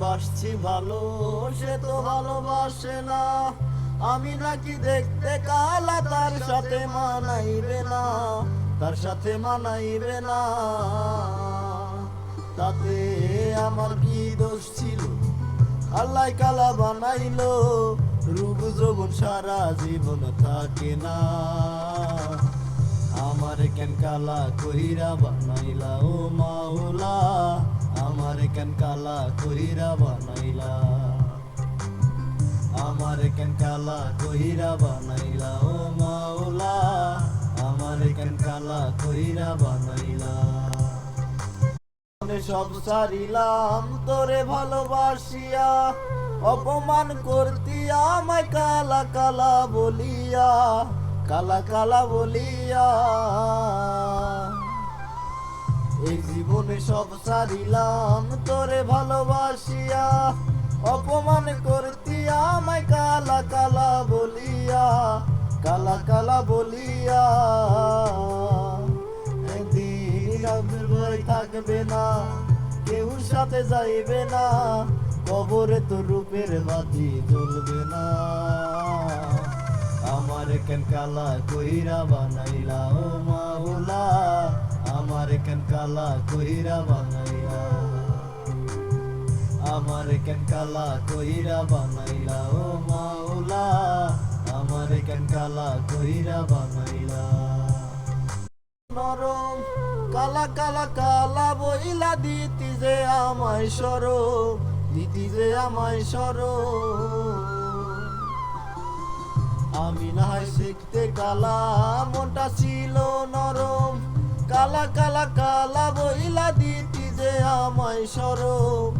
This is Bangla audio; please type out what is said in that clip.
বাসছি ভালো, সে তো ভালোবাসে না। আমি নাকি দেখতে কালা, তার সাথে মানাইবে না, তার সাথে মানাইবে না। তাতে আমার কি দোষ ছিল? আল্লাহ কালা বানাইলো, রূপ যৌবন সারা জীবন থাকে না। আমার কেন কালা কইরা বানাইলা ও মাওলা, আমার কেন কালা কইরা বানাইলা, আমার কেন কালা কইরা বানাইলা ও মাওলা, আমার কেন কালা কইরা বানাইলা। সব সারিলাম তোরে ভালোবাসিয়া, অপমান করতি আমায় কালা কালা বলিয়া, কালা কালা বলিয়া। এই জীবনে সব সারিলাম তোরে ভালোবাসিয়া, অপমান করতি আমায় কালা কালা বলিয়া, কালা কালা বলিয়া। একদিন আমার ভয় থাকবে না, কেউ সাথে যাইবে না, কবরে তো রূপের বাতি জ্বলবে না। আমার কেন কালা কইরা বানাইলা ও মাওলা, আমার কেন কালা কইরা বানাইলা, আমার কেন কালা কইরা বানাইলা ও মাওলা, আমার কেন কালা কইরা বানাইলা। নরম কালা কালা কালা বইলা দিতি যে আমায় সরম, দিতি যে আমায় সরম। আমি না হয় শিখতে কালা, মনটা ছিল নরম, কালা কালা কালা বইলা দিতি যে আমায় সরম,